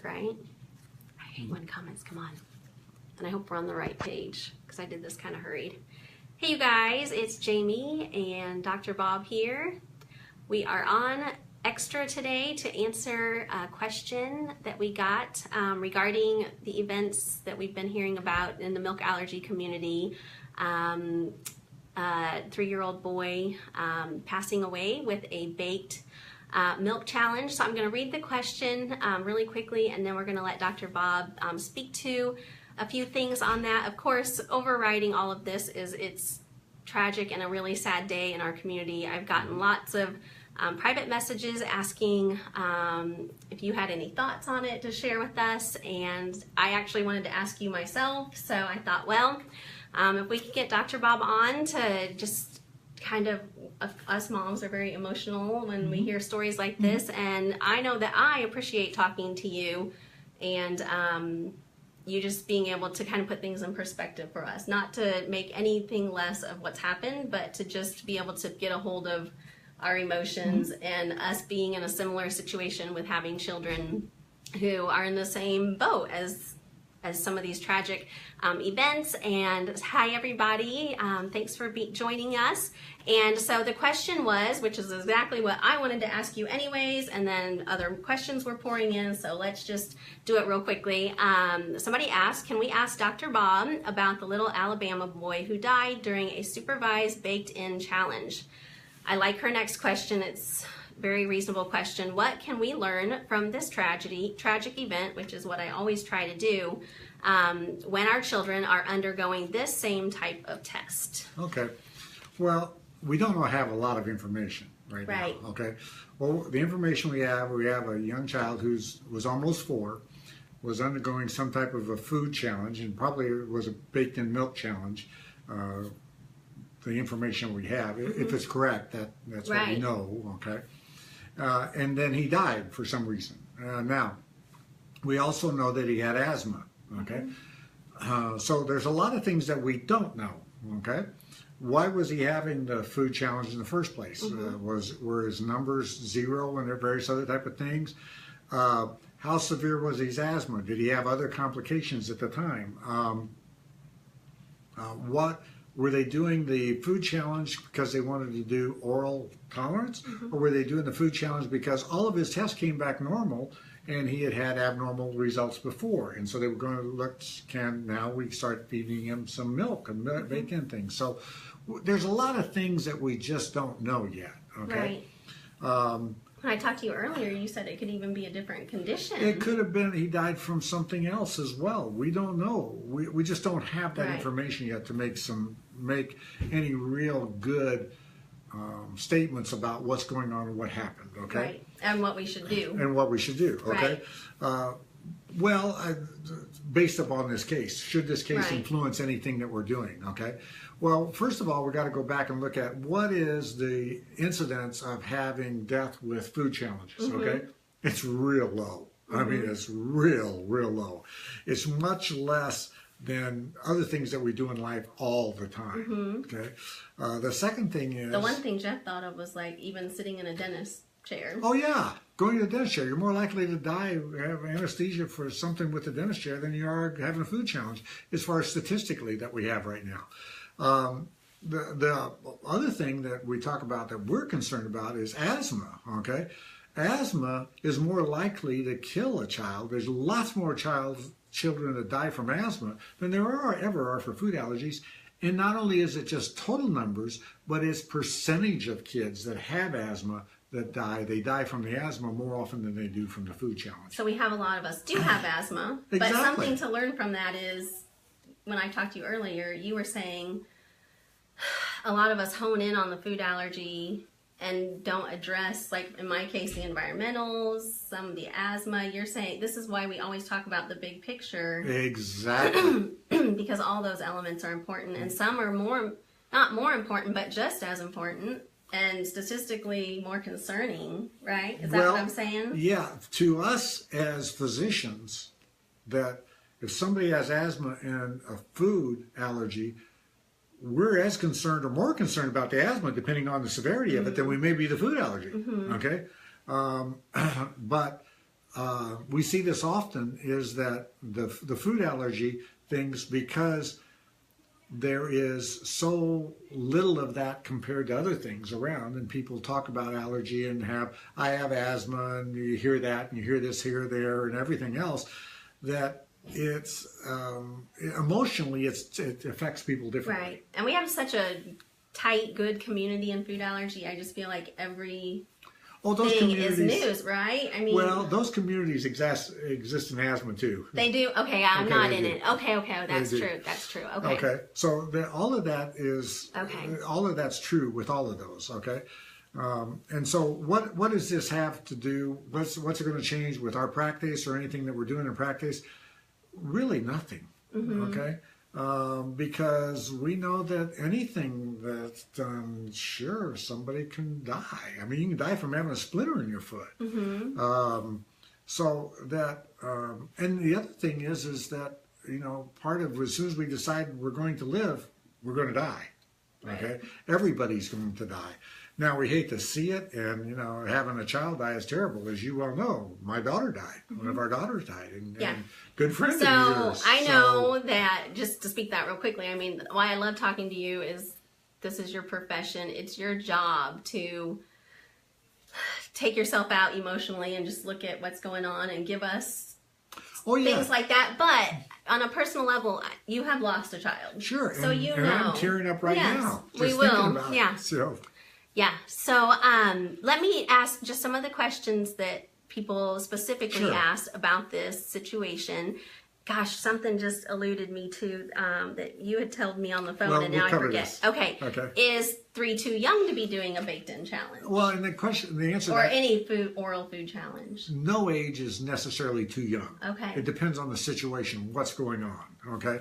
right? I hate when comments come on. And I hope we're on the right page because I did this kind of hurried. Hey you guys, it's Jamie and Dr. Bob here. We are on Extra today to answer a question that we got regarding the events that we've been hearing about in the milk allergy community. 3-year-old boy passing away with a baked milk challenge. So I'm going to read the question really quickly, and then we're going to let Dr. Bob speak to a few things on that. Of course, overriding all of this is it's tragic and a really sad day in our community. I've gotten lots of private messages asking if you had any thoughts on it to share with us, and I actually wanted to ask you myself, so I thought, well, if we could get Dr. Bob on to just kind of, us moms are very emotional when we hear stories like this, and I know that I appreciate talking to you and you just being able to kind of put things in perspective for us, not to make anything less of what's happened, but to just be able to get a hold of our emotions and us being in a similar situation with having children who are in the same boat as some of these tragic events. And hi everybody, thanks for joining us. And so the question was, which is exactly what I wanted to ask you anyways, and then other questions were pouring in, so let's just do it real quickly. Somebody asked, can we ask Dr. Bob about the little Alabama boy who died during a supervised baked-in challenge? I like her next question. It's a very reasonable question. What can we learn from this tragic event, which is what I always try to do, when our children are undergoing this same type of test? Okay. Well, we don't have a lot of information right now. Okay. Well, the information we have a young child who was almost 4, was undergoing some type of a food challenge, and probably it was a baked-in milk challenge. The information we have, if it's correct, that's what we know, okay? And then he died for some reason. Now, we also know that he had asthma, okay? So there's a lot of things that we don't know, okay? Why was he having the food challenge in the first place? Were his numbers 0 and various other type of things? How severe was his asthma? Did he have other complications at the time? Were they doing the food challenge because they wanted to do oral tolerance? Or were they doing the food challenge because all of his tests came back normal and he had had abnormal results before? And so they were going to look, now we start feeding him some milk and bacon things. So there's a lot of things that we just don't know yet, okay? When I talked to you earlier, you said it could even be a different condition. It could have been he died from something else as well. We don't know. We just don't have that information yet to make any real good statements about what's going on and what happened, okay? Right, and what we should do. And what we should do, okay? Based upon this case, should this case influence anything that we're doing, okay? Well, first of all, we've got to go back and look at what is the incidence of having death with food challenges, okay? It's real low. I mean, it's real low. It's much less than other things that we do in life all the time, okay? The second thing is... The one thing Jeff thought of was like even sitting in a dentist chair. Oh yeah, going to the dentist chair. You're more likely to die, have anesthesia for something with the dentist chair than you are having a food challenge, as far as statistically that we have right now. The other thing that we talk about that we're concerned about is asthma, okay? Asthma is more likely to kill a child. There's lots more children that die from asthma than there ever are for food allergies. And not only is it just total numbers, but it's percentage of kids that have asthma that die. They die from the asthma more often than they do from the food challenge. So we have a lot of us do have asthma. But something to learn from that is, when I talked to you earlier, you were saying a lot of us hone in on the food allergy and don't address, like in my case, the environmentals, some of the asthma. You're saying this is why we always talk about the big picture. Exactly. Because all those elements are important, and some are not more important, but just as important and statistically more concerning, right? Is that what I'm saying? Yeah. To us as physicians, that if somebody has asthma and a food allergy, we're as concerned or more concerned about the asthma, depending on the severity of it, than we may be the food allergy, okay? But we see this often is that the food allergy things, because there is so little of that compared to other things around, and people talk about allergy and I have asthma, and you hear that, and you hear this here, there, and everything else, that it's emotionally it affects people differently. Right, and we have such a tight, good community in food allergy. I just feel like every thing is news, right? I mean, well, those communities exist in asthma too. They do. Okay, I'm not in it. Okay, that's true. That's true. Okay. Okay, so all of that is all of that's true with all of those. Okay, and so what does this have to do? What's it going to change with our practice or anything that we're doing in practice? Really nothing. Okay. Because we know that anything that's done, sure, somebody can die. I mean, you can die from having a splinter in your foot. So that, and the other thing is that, part of, as soon as we decide we're going to live, we're going to die. Okay? Everybody's going to die. Now, we hate to see it, and, having a child die is terrible. As you well know, my daughter died. One of our daughters died. And good friend of yours. I know that, just to speak that real quickly, I mean, why I love talking to you is this is your profession. It's your job to take yourself out emotionally and just look at what's going on and give us things like that. But on a personal level, you have lost a child. Sure. So and I'm tearing up right now. We will. So. Yeah. So let me ask just some of the questions that people specifically asked about this situation. Gosh, something just eluded me to that you had told me on the phone, and now I forget. This. Okay. Is 3 too young to be doing a baked-in challenge? Well, and the answer or any oral food challenge. No age is necessarily too young. Okay. It depends on the situation, what's going on. Okay.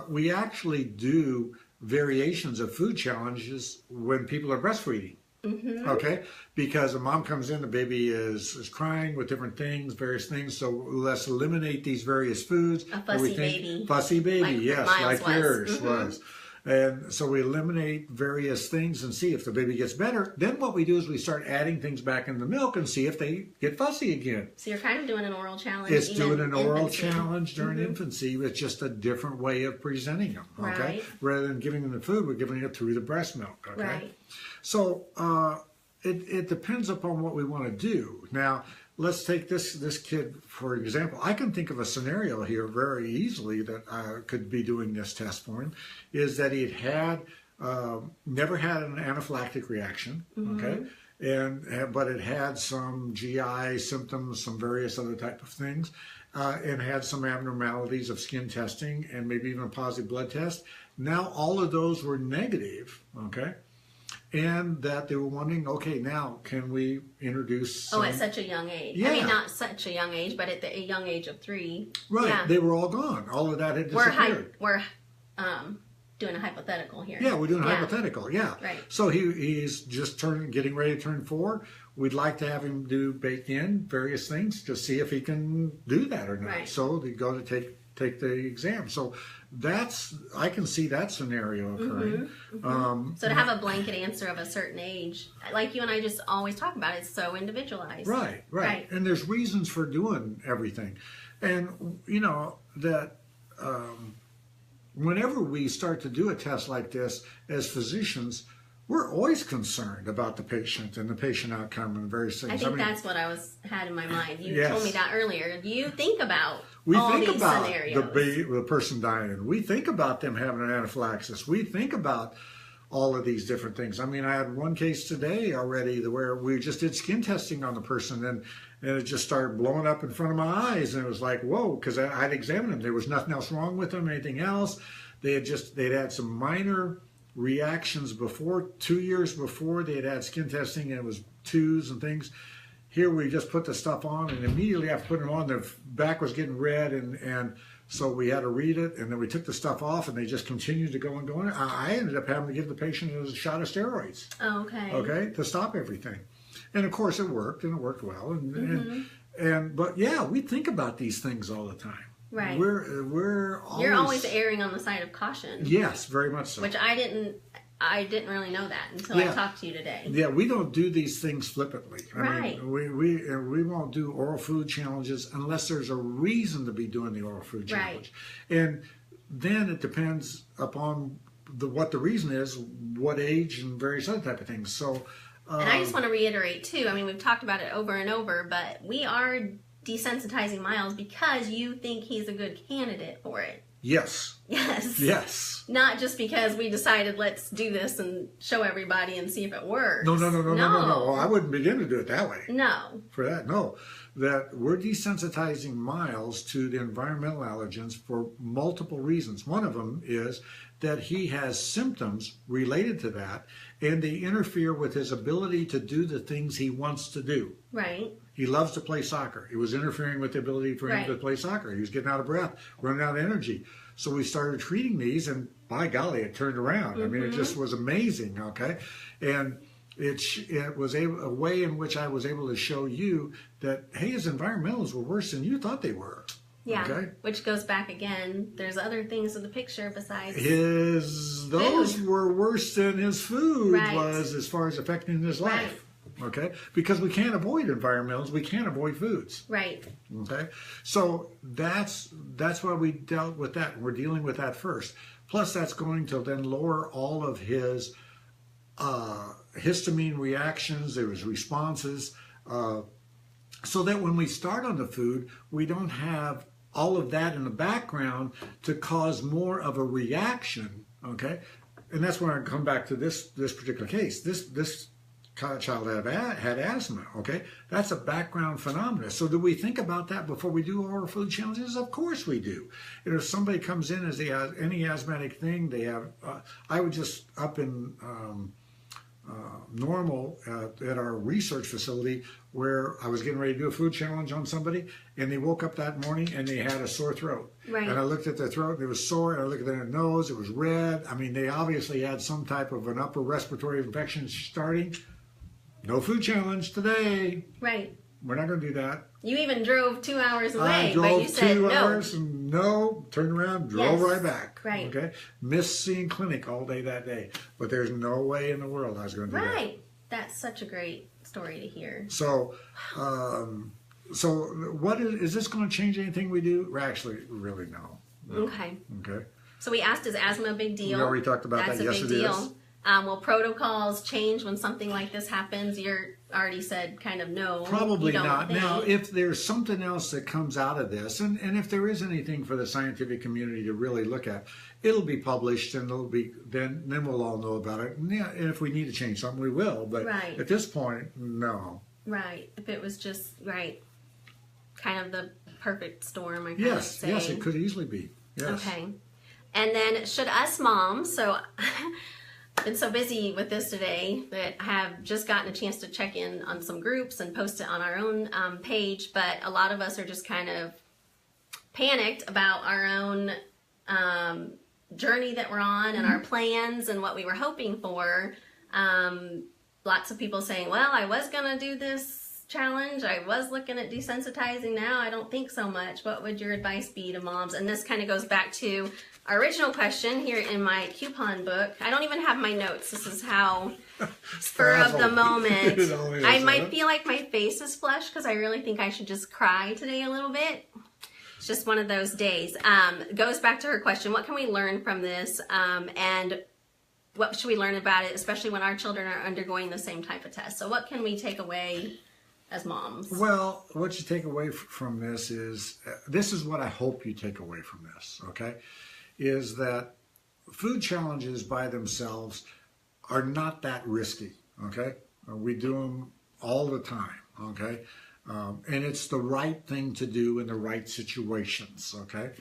We actually do variations of food challenges when people are breastfeeding. Okay, because a mom comes in, the baby is crying with different things, various things. So let's eliminate these various foods. A fussy baby. Fussy baby, like yes, Miles like yours was. And so we eliminate various things and see if the baby gets better. Then what we do is we start adding things back in the milk and see if they get fussy again. So you're kind of doing an oral challenge. It's doing an oral challenge during infancy. It's just a different way of presenting them. Okay, right. Rather than giving them the food, we're giving it through the breast milk. Okay, right. So it depends upon what we want to do. Now, let's take this kid, for example. I can think of a scenario here very easily that I could be doing this test for him, is that he had never had an anaphylactic reaction, okay? But it had some GI symptoms, some various other type of things, and had some abnormalities of skin testing and maybe even a positive blood test. Now all of those were negative, okay? And that they were wondering, okay, now can we introduce some... at such a young age. Yeah. I mean, not such a young age, but at a young age of 3. Right, yeah. They were all gone. All of that had disappeared. We're doing a hypothetical here. Yeah, we're doing a hypothetical, yeah. Right. So he's just getting ready to turn 4. We'd like to have him do baked in various things to see if he can do that or not. Right. So they go to take the exam. So I can see that scenario occurring. So to have a blanket answer of a certain age, like you and I just always talk about, it's so individualized. Right. And there's reasons for doing everything. And, that whenever we start to do a test like this, as physicians, we're always concerned about the patient and the patient outcome and various things. I think that's what had in my mind. You told me that earlier. You think about all these scenarios. The person dying. We think about them having an anaphylaxis. We think about all of these different things. I mean, I had one case today already where we just did skin testing on the person, and it just started blowing up in front of my eyes, and it was like, whoa, because I'd examined them. There was nothing else wrong with them, anything else. They'd had some minor reactions before. 2 years before, they had skin testing, and it was 2s and things. Here we just put the stuff on, and immediately after putting it on, the back was getting red, and so we had to read it, and then we took the stuff off, and they just continued to go and go. I ended up having to give the patient a shot of steroids. Oh, okay. Okay, to stop everything. And of course it worked, and it worked well. But yeah, we think about these things all the time. Right. You're always erring on the side of caution. Yes, very much so. Which I I didn't really know that until I talked to you today. Yeah, we don't do these things flippantly. Right. I mean, we won't do oral food challenges unless there's a reason to be doing the oral food challenge. Right. And then it depends upon what the reason is, what age, and various other type of things. So, and I just want to reiterate too. I mean, we've talked about it over and over, but we are desensitizing Miles because you think he's a good candidate for it. Yes. Yes. Yes. Not just because we decided let's do this and show everybody and see if it works. No. Well, I wouldn't begin to do it that way. No. For that, no. That we're desensitizing Miles to the environmental allergens for multiple reasons. One of them is that he has symptoms related to that, and they interfere with his ability to do the things he wants to do. Right. He loves to play soccer. It was interfering with the ability for him to play soccer. He was getting out of breath, running out of energy. So we started treating these, and by golly, it turned around. I mean, it just was amazing, okay? And it was a way in which I was able to show you that, hey, his environmentals were worse than you thought they were. Yeah, okay? Which goes back again. There's other things in the picture besides those were worse than his food was as far as affecting his life. Right. Okay, because we can't avoid environmentals, we can't avoid foods. Right. Okay, so that's why we dealt with that. We're dealing with that first. Plus, that's going to then lower all of his histamine reactions, his responses, so that when we start on the food, we don't have all of that in the background to cause more of a reaction. Okay, and that's where I come back to this particular case. This child had asthma, okay? That's a background phenomenon. So do we think about that before we do oral food challenges? Of course we do. And if somebody comes in as any asthmatic thing, they have, I would just up in Normal at our research facility where I was getting ready to do a food challenge on somebody, and they woke up that morning and they had a sore throat. Right. And I looked at their throat and it was sore, and I looked at their nose, it was red. I mean, they obviously had some type of an upper respiratory infection starting. No food challenge today. Right. We're not going to do that. You even drove 2 hours away, I drove but you said 2 no. hours and no, turned around, drove right back. Right. Okay. Missed seeing clinic all day that day. But there's no way in the world I was going to do that. Right. That's such a great story to hear. So, what is this going to change anything we do? Well, actually, really no. Okay. Okay. So we asked, is asthma a big deal? We already talked about That's that. Yes, a it big deal. is. Will protocols change when something like this happens? You're already said kind of no. Probably not. Think. Now, if there's something else that comes out of this, and if there is anything for the scientific community to really look at, it'll be published, and it'll be then we'll all know about it. And yeah, if we need to change something, we will. But at this point, no. Right. If it was just kind of the perfect storm, I yes, say. yes, it could easily be. Yes. Okay. And then should us moms, so been so busy with this today that I have just gotten a chance to check in on some groups and post it on our own page, but a lot of us are just kind of panicked about our own journey that we're on and our plans and what we were hoping for. Lots of people saying, well, I was going to do this challenge. I was looking at desensitizing. Now I don't think so much. What would your advice be to moms? And this kind of goes back to our original question here in my coupon book. I don't even have my notes. This is how spur of the moment. I might feel like my face is flushed because I really think I should just cry today a little bit. It's just one of those days. Goes back to her question, what can we learn from this? And what should we learn about it, especially when our children are undergoing the same type of test? So what can we take away as moms? Well, what you take away from this is what I hope you take away from this, okay? Is that food challenges by themselves are not that risky, okay? We do them all the time, okay? And it's the right thing to do in the right situations, okay?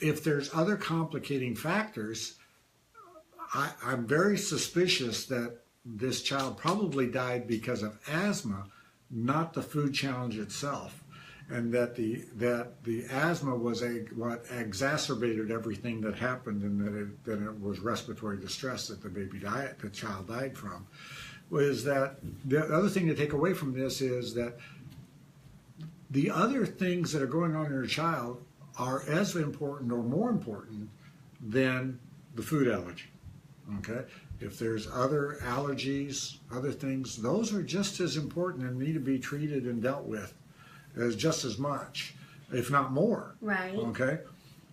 If there's other complicating factors, I'm very suspicious that this child probably died because of asthma, not the food challenge itself. And that the asthma was what exacerbated everything that happened, and that it was respiratory distress that the child died from. Was that the other thing to take away from this is that the other things that are going on in your child are as important or more important than the food allergy. Okay, if there's other allergies, other things, those are just as important and need to be treated and dealt with as just as much, if not more. Right. Okay,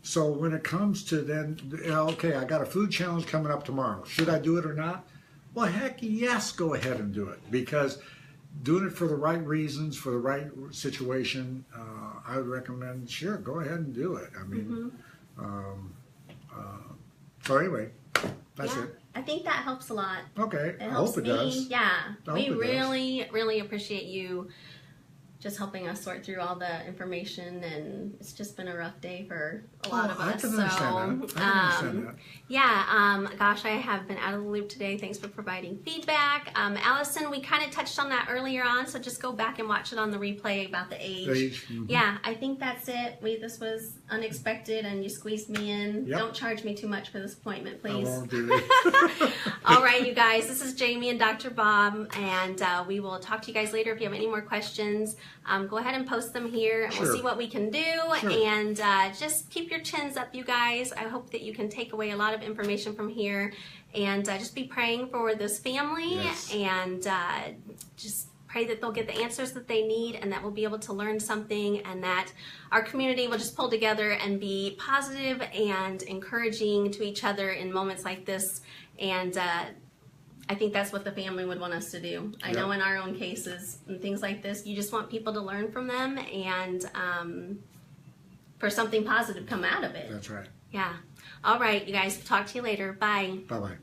so when it comes to then, okay, I got a food challenge coming up tomorrow. Should I do it or not? Well, heck yes, go ahead and do it, because doing it for the right reasons, for the right situation, I would recommend, sure, go ahead and do it. I mean, so anyway, that's it. I think that helps a lot. Okay, It I helps hope it me. does. Yeah, I we hope it really, really appreciate you just helping us sort through all the information, and it's just been a rough day for a lot of us. I can understand that. I can understand that. Yeah, gosh, I have been out of the loop today. Thanks for providing feedback. Allison, we kind of touched on that earlier on, so just go back and watch it on the replay about the age. Yeah, I think that's it. This was unexpected, and you squeezed me in. Yep. Don't charge me too much for this appointment, please. I won't do that. All right, you guys, this is Jamie and Dr. Bob, and we will talk to you guys later. If you have any more questions, go ahead and post them here, and we'll see what we can do. Sure. And just keep your chins up, you guys. I hope that you can take away a lot of information from here, and just be praying for this family, and just pray that they'll get the answers that they need, and that we'll be able to learn something, and that our community will just pull together and be positive and encouraging to each other in moments like this. And I think that's what the family would want us to do. I know in our own cases and things like this, you just want people to learn from them, and for something positive come out of it. That's right. Yeah. All right, you guys. Talk to you later. Bye. Bye-bye.